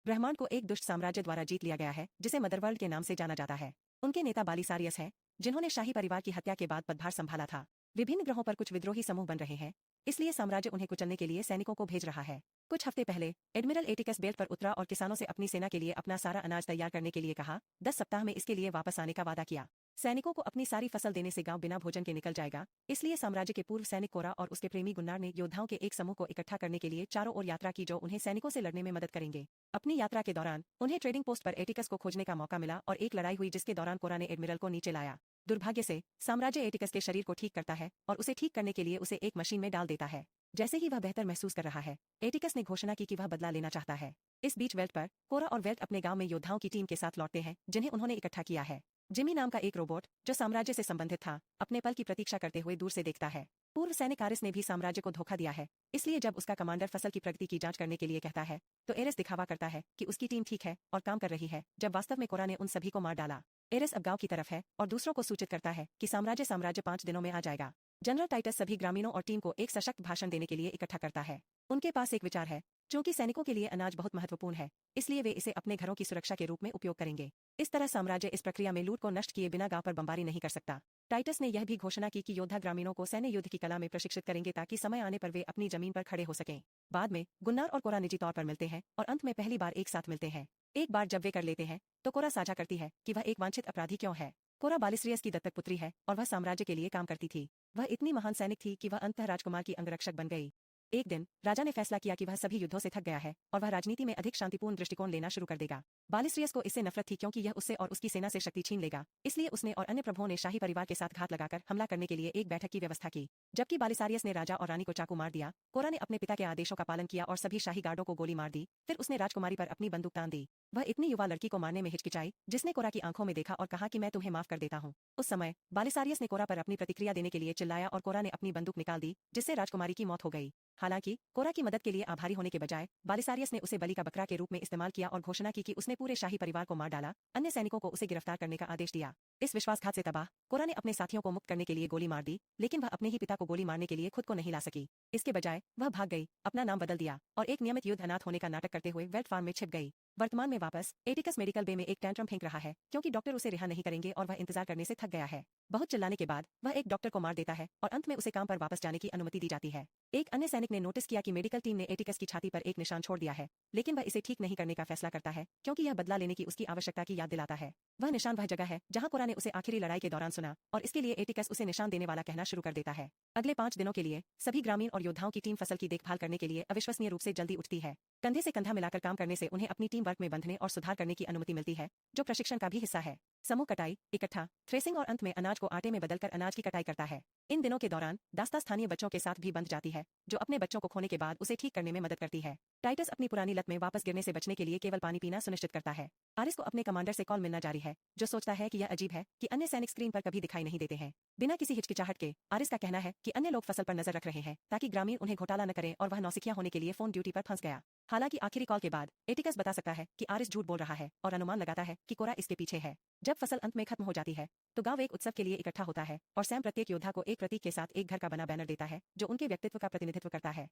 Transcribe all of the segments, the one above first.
ब्रह्मांड को एक दुष्ट साम्राज्य द्वारा जीत लिया गया है, जिसे मदरवर्ल्ड के नाम से जाना जाता है। उनके नेता बालिसारियस हैं, जिन्होंने शाही परिवार की हत्या के बाद पदभार संभाला था। विभिन्न ग्रहों पर कुछ विद्रोही समूह बन रहे हैं, इसलिए साम्राज्य उन्हें कुचलने के लिए सैनिकों को भेज रहा है। कुछ हफ्ते पहले एडमिरल एटिकस बेल्ट पर उतरा और किसानों से अपनी सेना के लिए अपना सारा अनाज तैयार करने के लिए कहा। 10 सप्ताह में इसके लिए वापस आने का वादा किया। सैनिकों को अपनी सारी फसल देने से गांव बिना भोजन के निकल जाएगा, इसलिए साम्राज्य के पूर्व सैनिक कोरा और उसके प्रेमी गुन्नार ने योद्धाओं के एक समूह को इकट्ठा करने के लिए चारों ओर यात्रा की, जो उन्हें सैनिकों से लड़ने में मदद करेंगे। अपनी यात्रा के दौरान उन्हें ट्रेडिंग पोस्ट पर एटिकस को खोजने का मौका मिला और एक लड़ाई हुई, जिसके दौरान कोरा ने एडमिरल को नीचे लाया। दुर्भाग्य से साम्राज्य एटिकस के शरीर को ठीक करता है और उसे ठीक करने के लिए उसे एक मशीन में डाल देता है। जैसे ही वह बेहतर महसूस कर रहा है, एटिकस ने घोषणा की कि वह बदला लेना चाहता है। इस बीच वेल्ट पर कोरा और वेल्ट अपने गांव में योद्धाओं की टीम के साथ लौटते हैं, जिन्हें उन्होंने इकट्ठा किया है। जिमी नाम का एक रोबोट, जो साम्राज्य से संबंधित था, अपने पल की प्रतीक्षा करते हुए दूर से देखता है। पूर्व सैनिक आरिस ने भी साम्राज्य को धोखा दिया है, इसलिए जब उसका कमांडर फसल की प्रगति की जांच करने के लिए कहता है, तो एरिस दिखावा करता है कि उसकी टीम ठीक है और काम कर रही है, जब वास्तव में कोरा ने उन सभी को मार डाला। एरिस अब गांव की तरफ है और दूसरों को सूचित करता है कि साम्राज्य 5 दिनों में आ जाएगा। जनरल टाइटस सभी ग्रामीणों और टीम को एक सशक्त भाषण देने के लिए इकट्ठा करता है। उनके पास एक विचार है, क्योंकि सैनिकों के लिए अनाज बहुत महत्वपूर्ण है, इसलिए वे इसे अपने घरों की सुरक्षा के रूप में उपयोग करेंगे। इस तरह साम्राज्य इस प्रक्रिया में लूट को नष्ट किए बिना गांव पर बमबारी नहीं कर सकता। टाइटस ने यह भी घोषणा की कि योद्धा ग्रामीणों को सैन्य युद्ध की कला में प्रशिक्षित करेंगे, ताकि समय आने पर वे अपनी जमीन पर खड़े हो सकें। बाद में गुन्नार और कोरा निजी तौर पर मिलते हैं और अंत में पहली बार एक साथ मिलते हैं। एक बार जब वे कर लेते हैं, तो कोरा साझा करती है कि वह एक वांछित अपराधी क्यों है। कोरा बालिस्रियस की दत्तक पुत्री है और वह साम्राज्य के लिए काम करती थी। वह इतनी महान सैनिक थी कि वह अंततः राजकुमार की अंगरक्षक बन गई। एक दिन राजा ने फैसला किया कि वह सभी युद्धों से थक गया है और वह राजनीति में अधिक शांतिपूर्ण दृष्टिकोण लेना शुरू कर देगा। बालिस्रियस को इससे नफरत थी, क्योंकि यह उससे और उसकी सेना से शक्ति छीन लेगा। इसलिए उसने और अन्य प्रभुओं ने शाही परिवार के साथ घात लगाकर हमला करने के लिए एक बैठक की व्यवस्था की। जबकि बालिसारियस ने राजा और रानी को चाकू मार दिया, कोरा ने अपने पिता के आदेशों का पालन किया और सभी शाही गार्डों को गोली मार दी। फिर उसने राजकुमारी पर अपनी बंदूक तान दी। वह इतनी युवा लड़की को मारने में हिचकिचाई, जिसने कोरा की आंखों में देखा और कहा कि मैं तुम्हें माफ कर देता हूँ। उस समय बालिसारियस ने कोरा पर अपनी प्रतिक्रिया देने के लिए चिल्लाया और कोरा ने अपनी बंदूक निकाल दी, जिससे राजकुमारी की मौत हो गई। हालांकि कोरा की मदद के लिए आभारी होने के बजाय बालिसारियस ने उसे बलि का बकरा के रूप में इस्तेमाल किया और घोषणा की कि उसने पूरे शाही परिवार को मार डाला। अन्य सैनिकों को उसे गिरफ्तार करने का आदेश दिया। इस विश्वासघात से तबाह कोरा ने अपने साथियों को मुक्त करने के लिए गोली मार दी, लेकिन वह अपने ही पिता को गोली मारने के लिए खुद को नहीं ला सकी। इसके बजाय वह भाग गई, अपना नाम बदल दिया और एक नियमित युद्ध अनाथ होने का नाटक करते हुए वेल्ट फार्म में छिप गई। वर्तमान में वापस एटिकस मेडिकल बे में एक टैंट्रम फेंक रहा है, क्योंकि डॉक्टर उसे रिहा नहीं करेंगे और वह इंतजार करने से थक गया है। बहुत चिल्लाने के बाद वह एक डॉक्टर को मार देता है और अंत में उसे काम पर वापस जाने की अनुमति दी जाती है। एक अन्य सैनिक ने नोटिस किया कि मेडिकल टीम ने एटिकस की छाती पर एक निशान छोड़ दिया है, लेकिन वह इसे ठीक नहीं करने का फैसला करता है, क्योंकि यह बदला लेने की उसकी आवश्यकता की याद दिलाता है। वह निशान वह जगह है जहां कोरा ने उसे आखिरी लड़ाई के दौरान सुना, और इसके लिए एटिकस उसे निशान देने वाला कहना शुरू कर देता है। अगले 5 दिनों के लिए सभी ग्रामीण और योद्धाओं की टीम फसल की देखभाल करने के लिए अविश्वसनीय रूप से जल्दी उठती है। कंधे से कंधा मिलाकर काम करने से उन्हें अपनी टीम वर्क में बंधने और सुधार करने की अनुमति मिलती है, जो प्रशिक्षण का भी हिस्सा है। समूह कटाई, इकट्ठा, थ्रेसिंग और अंत में अनाज को आटे में बदलकर अनाज की कटाई करता है। इन दिनों के दौरान दास्ता स्थानीय बच्चों के साथ भी बंध जाती है, जो अपने बच्चों को खोने के बाद उसे ठीक करने में मदद करती है। टाइटस अपनी पुरानी लत में वापस गिरने से बचने के लिए केवल पानी पीना सुनिश्चित करता है। आरिस को अपने कमांडर से कॉल मिलना जारी है, जो सोचता है कि यह अजीब है कि अन्य सैनिक स्क्रीन पर कभी दिखाई नहीं देते हैं। बिना किसी हिचकिचाहट के आरिस का कहना है कि अन्य लोग फसल पर नजर रख रहे हैं, ताकि ग्रामीण उन्हें घोटाला न करें, और वह नौसिखिया होने के लिए फोन ड्यूटी पर फंस गया। हालांकि आखिरी कॉल के बाद एटिकस बता सकता है कि आरिस झूठ बोल रहा है और अनुमान लगाता है कि कोरा इसके पीछे है। जब फसल अंत में खत्म हो जाती है, तो गांव एक उत्सव के लिए इकट्ठा होता है और सैम प्रत्येक योद्धा को एक प्रतीक के साथ एक घर का बना बैनर देता है, जो उनके व्यक्तित्व का प्रतिनिधित्व करता है।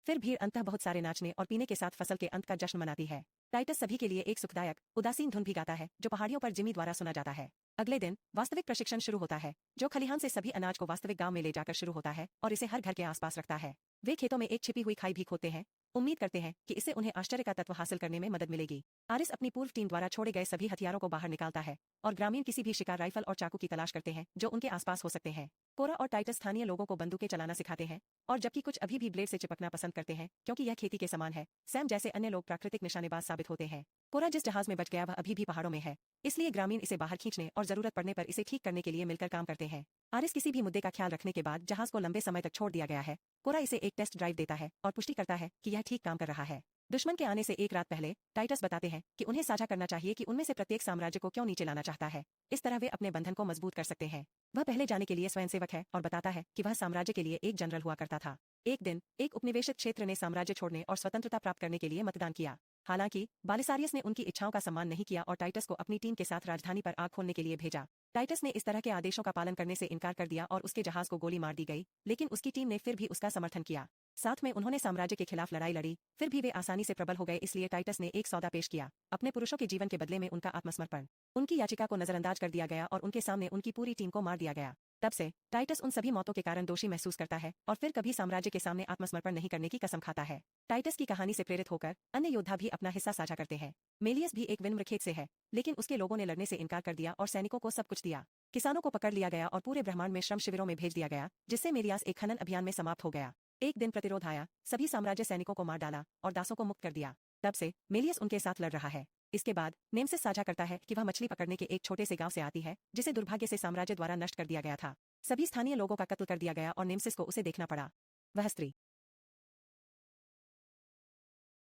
फिर भीड़ अंततः बहुत सारे नाचने और पीने के साथ फसल के अंत का जश्न मनाती है। टाइटस सभी के लिए एक सुखदायक उदासीन धुन भी गाता है, जो पहाड़ियों पर जिमी द्वारा सुना जाता है। अगले दिन वास्तविक प्रशिक्षण शुरू होता है, जो खलिहान से सभी अनाज को वास्तविक गांव में ले जाकर शुरू होता है और इसे हर घर के आसपास रखता है। वे खेतों में एक छिपी हुई खाई भी खोदते हैं, उम्मीद करते हैं कि इससे उन्हें आश्चर्य का तत्व हासिल करने में मदद मिलेगी। आरिस अपनी पूर्व टीम द्वारा छोड़े गए सभी हथियारों को बाहर निकालता है और ग्रामीण किसी भी शिकार राइफल और चाकू की तलाश करते हैं जो उनके आसपास हो सकते हैं। कोरा और टाइटस स्थानीय लोगों को बंदूकें चलाना सिखाते हैं, और जबकि कुछ अभी भी ब्लेड से चिपकना पसंद करते हैं, क्योंकि यह खेती के समान है, सैम जैसे अन्य लोग प्राकृतिक निशानेबाज साबित होते हैं। कोरा जिस जहाज में बच गया वह अभी भी पहाड़ों में है, इसलिए ग्रामीण इसे बाहर खींचने और जरूरत पड़ने पर इसे ठीक करने के लिए मिलकर काम करते हैं। आरिस किसी भी मुद्दे का ख्याल रखने के बाद जहाज को लंबे समय तक छोड़ दिया गया है। कोरा इसे एक टेस्ट ड्राइव देता है और पुष्टि करता है कि यह ठीक काम कर रहा है। दुश्मन के आने से एक रात पहले टाइटस बताते हैं कि उन्हें साझा करना चाहिए कि उनमें से प्रत्येक साम्राज्य को क्यों नीचे लाना चाहता है। इस तरह वे अपने बंधन को मजबूत कर सकते हैं। वह पहले जाने के लिए स्वयंसेवक है और बताता है कि वह साम्राज्य के लिए एक जनरल हुआ करता था। एक दिन एक उपनिवेशित क्षेत्र ने साम्राज्य छोड़ने और स्वतंत्रता प्राप्त करने के लिए मतदान किया। हालांकि बालिसारियस ने उनकी इच्छाओं का सम्मान नहीं किया और टाइटस को अपनी टीम के साथ राजधानी पर आग खोलने के लिए भेजा। टाइटस ने इस तरह के आदेशों का पालन करने से इनकार कर दिया और उसके जहाज को गोली मार दी गई, लेकिन उसकी टीम ने फिर भी उसका समर्थन किया। साथ में उन्होंने साम्राज्य के खिलाफ लड़ाई लड़ी, फिर भी वे आसानी से प्रबल हो गए, इसलिए टाइटस ने एक सौदा पेश किया, अपने पुरुषों के जीवन के बदले में उनका आत्मसमर्पण। उनकी याचिका को नजरअंदाज कर दिया गया और उनके सामने उनकी पूरी टीम को मार दिया गया। तब से टाइटस उन सभी मौतों के कारण दोषी महसूस करता है और फिर कभी साम्राज्य के सामने आत्मसमर्पण नहीं करने की कसम खाता है। टाइटस की कहानी से प्रेरित होकर अन्य योद्धा भी अपना हिस्सा साझा करते हैं। मेलियस भी एक विनम्र खेत से है, लेकिन उसके लोगों ने लड़ने से इनकार कर दिया और सैनिकों को सब कुछ दिया। किसानों को पकड़ लिया गया और पूरे ब्रह्मांड में श्रम शिविरों में भेज दिया गया, जिससे मेलियास एक खनन अभियान में समाप्त हो गया। एक दिन प्रतिरोध आया, सभी साम्राज्य सैनिकों को मार डाला और दासों को मुक्त कर दिया। तब से मेलियस उनके साथ लड़ रहा है। इसके बाद नेमसिस साझा करता है कि वह मछली पकड़ने के एक छोटे से गांव से आती है, जिसे दुर्भाग्य से साम्राज्य द्वारा नष्ट कर दिया गया था। सभी स्थानीय लोगों का कत्ल कर दिया गया और नेमसिस को उसे देखना पड़ा। वह स्त्री,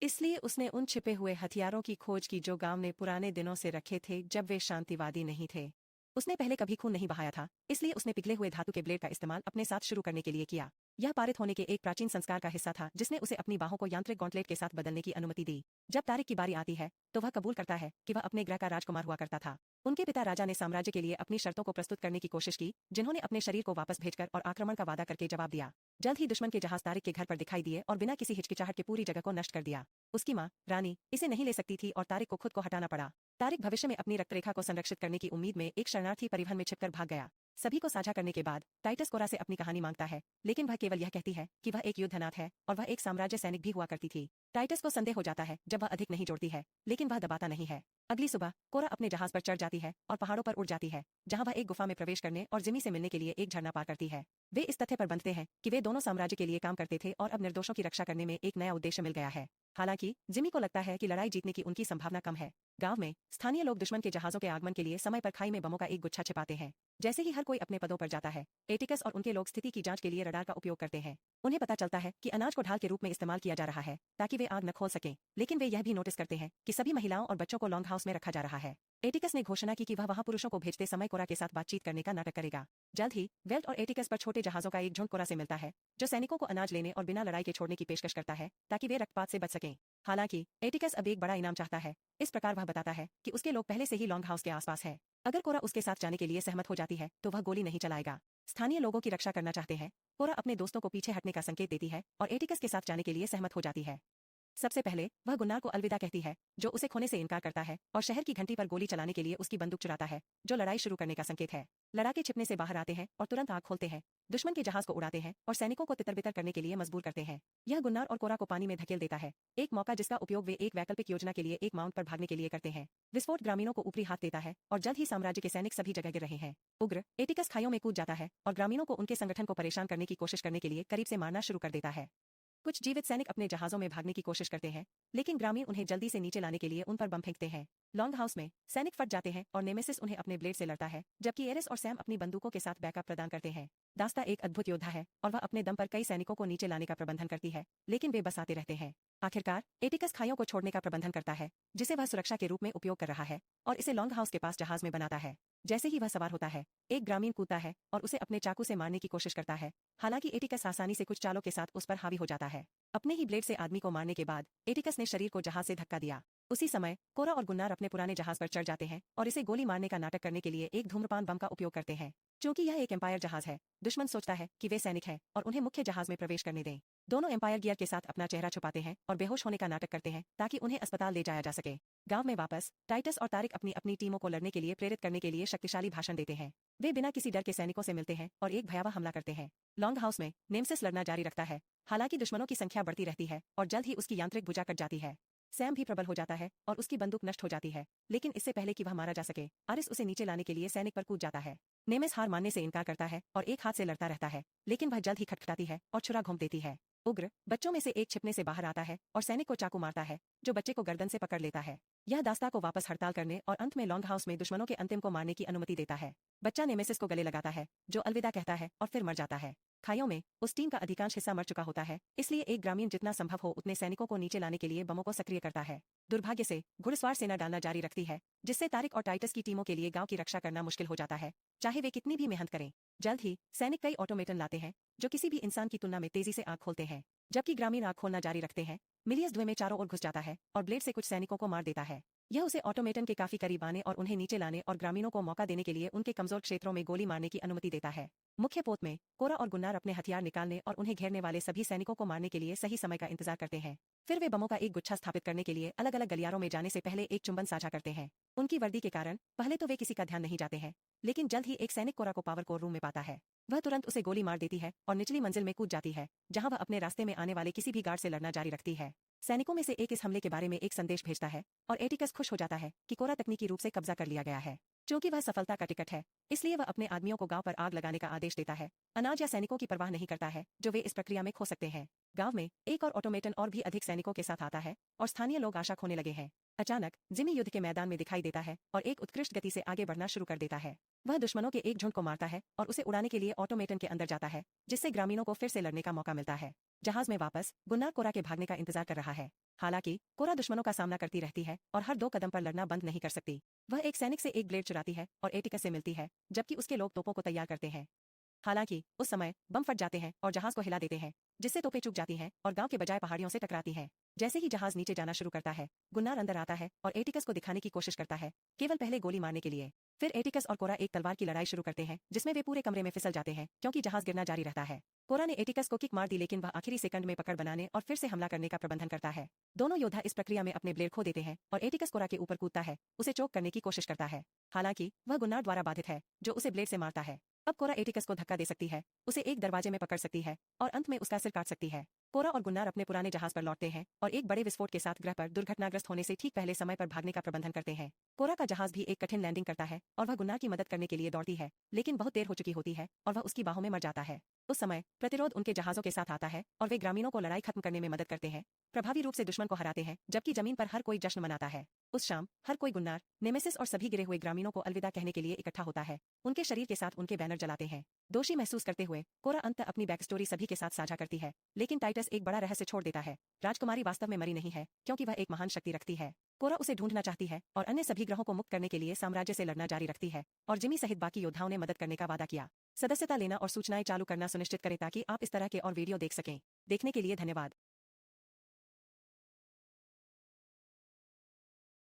इसलिए उसने उन छिपे हुए हथियारों की खोज की जो गांव ने पुराने दिनों से रखे थे जब वे शांतिवादी नहीं थे। उसने पहले कभी खून नहीं बहाया था, इसलिए उसने पिघले हुए धातु के ब्लेड का इस्तेमाल अपने साथ शुरू करने के लिए किया। यह पारित होने के एक प्राचीन संस्कार का हिस्सा था, जिसने उसे अपनी बाहों को यांत्रिक गॉन्टलेट के साथ बदलने की अनुमति दी। जब तारिक की बारी आती है तो वह कबूल करता है कि वह अपने ग्रह का राजकुमार हुआ करता था। उनके पिता राजा ने साम्राज्य के लिए अपनी शर्तों को प्रस्तुत करने की कोशिश की, जिन्होंने अपने शरीर को वापस भेजकर और आक्रमण का वादा करके जवाब दिया। जल्द ही दुश्मन के जहाज तारिक के घर पर दिखाई दिए और बिना किसी हिचकिचाहट के पूरी जगह को नष्ट कर दिया। उसकी माँ रानी इसे नहीं ले सकती थी और तारिक को खुद को हटाना पड़ा। तारिक भविष्य में अपनी रक्तरेखा को संरक्षित करने की उम्मीद में एक शरणार्थी परिवहन में छिपकर भाग गया। सभी को साझा करने के बाद टाइटस कोरा से अपनी कहानी मांगता है, लेकिन वह केवल यह कहती है कि वह एक युद्धनाथ है और वह एक साम्राज्य सैनिक भी हुआ करती थी। टाइटस को संदेह हो जाता है जब वह अधिक नहीं जोड़ती है, लेकिन वह दबाता नहीं है। अगली सुबह कोरा अपने जहाज पर चढ़ जाती है और पहाड़ों पर उड़ जाती है, जहां वह एक गुफा में प्रवेश करने और जिमी से मिलने के लिए एक झरना पार करती है। वे इस तथ्य पर बंधते हैं कि वे दोनों साम्राज्य के लिए काम करते थे और अब निर्दोषों की रक्षा करने में एक नया उद्देश्य मिल गया है। हालांकि जिमी को लगता है कि लड़ाई जीतने की उनकी संभावना कम है। गांव में स्थानीय लोग दुश्मन के जहाजों के आगमन के लिए समय पर खाई में बमों का एक गुच्छा छिपाते हैं। जैसे ही हर कोई अपने पदों पर जाता है, एटिकस और उनके लोग स्थिति की जांच के लिए रडार का उपयोग करते हैं। उन्हें पता चलता है कि अनाज को ढाल के रूप में इस्तेमाल किया जा रहा है ताकि वे आग न खोल सकें, लेकिन वे यह भी नोटिस करते हैं कि सभी महिलाओं और बच्चों को लॉन्ग हाउस में रखा जा रहा है। एटिकस ने घोषणा की कि वह वहां पुरुषों को भेजते समय कोरा के साथ बातचीत करने का नाटक करेगा। जल्द ही वेल्ट और एटिकस पर छोटे जहाजों का एक झुंड कोरा से मिलता है, जो सैनिकों को अनाज लेने और बिना लड़ाई के छोड़ने की पेशकश करता है ताकि वे रक्तपात से बच सकें। हालांकि एटिकस अब एक बड़ा इनाम चाहता है। इस प्रकार वह बताता है कि उसके लोग पहले से ही लॉन्ग हाउस के आसपास है। अगर कोरा उसके साथ जाने के लिए सहमत हो जाती है तो वह गोली नहीं चलाएगा। स्थानीय लोगों की रक्षा करना चाहते हैं। कोरा अपने दोस्तों को पीछे हटने का संकेत देती है और एटिकस के साथ जाने के लिए सहमत हो जाती है। सबसे पहले वह गुन्नार को अलविदा कहती है, जो उसे खोने से इनकार करता है और शहर की घंटी पर गोली चलाने के लिए उसकी बंदूक चुराता है, जो लड़ाई शुरू करने का संकेत है। लड़ाके छिपने से बाहर आते हैं और तुरंत आग खोलते हैं, दुश्मन के जहाज को उड़ाते हैं और सैनिकों को तितर-बितर करने के लिए मजबूर करते हैं। यह गुन्नार और कोरा को पानी में धकेल देता है, एक मौका जिसका उपयोग वे एक वैकल्पिक योजना के लिए एक माउंट पर भागने के लिए करते हैं। विस्फोट ग्रामीणों को ऊपरी हाथ देता है और जल्द ही साम्राज्य के सैनिक सभी जगह गिर रहे हैं। उग्र एटिकस खाइयों में कूद जाता है और ग्रामीणों को उनके संगठन को परेशान करने की कोशिश करने के लिए करीब से मारना शुरू कर देता है। कुछ जीवित सैनिक अपने जहाजों में भागने की कोशिश करते हैं, लेकिन ग्रामीण उन्हें जल्दी से नीचे लाने के लिए उन पर बम फेंकते हैं। लॉन्ग हाउस में सैनिक फट जाते हैं और नेमेसिस उन्हें अपने ब्लेड से लड़ता है, जबकि एरिस और सैम अपनी बंदूकों के साथ बैकअप प्रदान करते हैं। दास्ता एक अद्भुत योद्धा है और वह अपने दम पर कई सैनिकों को नीचे लाने का प्रबंधन करती है, लेकिन वे बस आते रहते हैं। आखिरकार एटिकस खाइयों को छोड़ने का प्रबंधन करता है, जिसे वह सुरक्षा के रूप में उपयोग कर रहा है, और इसे लॉन्ग हाउस के पास जहाज में बनाता है। जैसे ही वह सवार होता है, एक ग्रामीण कूदता है और उसे अपने चाकू से मारने की कोशिश करता है। हालांकि एटिकस आसानी से कुछ चालों के साथ उस पर हावी हो जाता है। अपने ही ब्लेड से आदमी को मारने के बाद एटिकस ने शरीर को जहाज से धक्का दिया। उसी समय कोरा और गुन्नार अपने पुराने जहाज पर चढ़ जाते हैं और इसे गोली मारने का नाटक करने के लिए एक धूम्रपान बम का उपयोग करते हैं। क्योंकि यह एक एम्पायर जहाज है, दुश्मन सोचता है कि वे सैनिक हैं और उन्हें मुख्य जहाज में प्रवेश करने दें। दोनों एम्पायर गियर के साथ अपना चेहरा छुपाते हैं और बेहोश होने का नाटक करते हैं ताकि उन्हें अस्पताल ले जाया जा सके। गांव में वापस टाइटस और तारिक अपनी अपनी टीमों को लड़ने के लिए प्रेरित करने के लिए शक्तिशाली भाषण देते हैं। वे बिना किसी डर के सैनिकों से मिलते हैं और एक भयावह हमला करते हैं। लॉन्ग हाउस में नेमसिस लड़ना जारी रखता है, हालांकि दुश्मनों की संख्या बढ़ती रहती है और जल्द ही उसकी यांत्रिक भुजा कट जाती है। सैम भी प्रबल हो जाता है और उसकी बंदूक नष्ट हो जाती है, लेकिन इससे पहले कि वह मारा जा सके, आरिस उसे नीचे लाने के लिए सैनिक पर कूद जाता है। नेमिस हार मानने से इनकार करता है और एक हाथ से लड़ता रहता है, लेकिन वह जल्द ही खटखटाती है और छुरा घोंप देती है। उग्र बच्चों में से एक छिपने से बाहर आता है और सैनिक को चाकू मारता है, जो बच्चे को गर्दन से पकड़ लेता है। यह दास्ता को वापस हड़ताल करने और अंत में लॉन्ग हाउस में दुश्मनों के अंतिम को मारने की अनुमति देता है। बच्चा नेमेसिस को गले लगाता है, जो अलविदा कहता है और फिर मर जाता है। खाइयों में उस टीम का अधिकांश हिस्सा मर चुका होता है, इसलिए एक ग्रामीण जितना संभव हो उतने सैनिकों को नीचे लाने के लिए बमों को सक्रिय करता है। दुर्भाग्य से घुड़सवार सेना डालना जारी रखती है, जिससे तारिक और टाइटस की टीमों के लिए गांव की रक्षा करना मुश्किल हो जाता है, चाहे वे कितनी भी मेहनत करें। जल्द ही सैनिक कई ऑटोमेटन लाते हैं, जो किसी भी इंसान की तुलना में तेजी से आग खोलते हैं, जबकि ग्रामीण आग खोलना जारी रखते हैं। मिलियस धुएं में चारों ओर घुस जाता है और ब्लेड से कुछ सैनिकों को मार देता है। यह उसे ऑटोमेटन के काफी करीब आने और उन्हें नीचे लाने और ग्रामीणों को मौका देने के लिए उनके कमजोर क्षेत्रों में गोली मारने की अनुमति देता है। मुख्य पोत में कोरा और गुन्नार अपने हथियार निकालने और उन्हें घेरने वाले सभी सैनिकों को मारने के लिए सही समय का इंतजार करते हैं। फिर वे बमों का एक गुच्छा स्थापित करने के लिए अलग अलग गलियारों में जाने से पहले एक चुंबन साझा करते हैं। उनकी वर्दी के कारण पहले तो वे किसी का ध्यान नहीं जाते हैं, लेकिन जल्द ही एक सैनिक कोरा को पावर कोर रूम में पाता है। वह तुरंत उसे गोली मार देती है और निचली मंजिल में कूद जाती है, जहां वह अपने रास्ते में आने वाले किसी भी गार्ड से लड़ना जारी रखती है। सैनिकों में से एक इस हमले के बारे में एक संदेश भेजता है और एटिकस खुश हो जाता है कि कोरा तकनीकी रूप से कब्जा कर लिया गया है। क्योंकि वह सफलता का टिकट है, इसलिए वह अपने आदमियों को गांव पर आग लगाने का आदेश देता है। अनाज या सैनिकों की परवाह नहीं करता है जो वे इस प्रक्रिया में खो सकते हैं। गांव में एक और ऑटोमेटन और भी अधिक सैनिकों के साथ आता है और स्थानीय लोग आशा खोने लगे हैं। अचानक जिमी युद्ध के मैदान में दिखाई देता है और एक उत्कृष्ट गति से आगे बढ़ना शुरू कर देता है। वह दुश्मनों के एक झुंड को मारता है और उसे उड़ाने के लिए ऑटोमेटन के अंदर जाता है, जिससे ग्रामीणों को फिर से लड़ने का मौका मिलता है। जहाज में वापस गुन्नार कोरा के भागने का इंतजार कर रहा है। हालांकि कोरा दुश्मनों का सामना करती रहती है और हर 2 कदम पर लड़ना बंद नहीं कर सकती। वह एक सैनिक से एक ब्लेड चुराती है और एटिकस से मिलती है, जबकि उसके लोग तोपों को तैयार करते हैं। हालांकि उस समय बम फट जाते हैं और जहाज को हिला देते हैं, जिससे तोपें चूक जाती हैं और गांव के बजाय पहाड़ियों से टकराती हैं। जैसे ही जहाज नीचे जाना शुरू करता है, गुन्नार अंदर आता है और एटिकस को दिखाने की कोशिश करता है, केवल पहले गोली मारने के लिए। फिर एटिकस और कोरा एक तलवार की लड़ाई शुरू करते हैं, जिसमें वे पूरे कमरे में फिसल जाते हैं क्योंकि जहाज गिरना जारी रहता है। कोरा ने एटिकस को किक मार दी, लेकिन वह आखिरी सेकंड में पकड़ बनाने और फिर से हमला करने का प्रबंधन करता है। दोनों योद्धा इस प्रक्रिया में अपने ब्लेड खो देते हैं और एटिकस कोरा के ऊपर कूदता है, उसे चोक करने की कोशिश करता है। हालांकि वह गुन्नार द्वारा बाधित है, जो उसे ब्लेड से मारता है। अब कोरा एटिकस को धक्का दे सकती है, उसे एक दरवाजे में पकड़ सकती है और अंत में उसका सिर काट सकती है। कोरा और गुन्नार अपने पुराने जहाज पर लौटते हैं और एक बड़े विस्फोट के साथ ग्रह पर दुर्घटनाग्रस्त होने से ठीक पहले समय पर भागने का प्रबंधन करते हैं। कोरा का जहाज भी एक कठिन लैंडिंग करता है और वह गुन्नार की मदद करने के लिए दौड़ती है, लेकिन बहुत देर हो चुकी होती है और वह उसकी बाहों में मर जाता है। उस समय प्रतिरोध उनके जहाजों के साथ आता है और वे ग्रामीणों को लड़ाई खत्म करने में मदद करते हैं, प्रभावी रूप से दुश्मन को हराते हैं, जबकि जमीन पर हर कोई जश्न मनाता है। उस शाम हर कोई गुन्नार, नेमेसिस और सभी गिरे हुए ग्रामीणों को अलविदा कहने के लिए इकट्ठा होता है। उनके शरीर के साथ उनके बैनर जलाते हैं। दोषी महसूस करते हुए कोरा अंत अपनी बैक स्टोरी सभी के साथ साझा करती है, लेकिन टाइटस एक बड़ा रहस्य छोड़ देता है। राजकुमारी वास्तव में मरी नहीं है, क्योंकि वह एक महान शक्ति रखती है। कोरा उसे ढूंढना चाहती है और अन्य सभी ग्रहों को मुक्त करने के लिए साम्राज्य से लड़ना जारी रखती है और जिमी सहित बाकी योद्धाओं ने मदद करने का वादा किया। सदस्यता लेना और सूचनाएं चालू करना सुनिश्चित करें ताकि आप इस तरह के और वीडियो देख सकें। देखने के लिए धन्यवाद।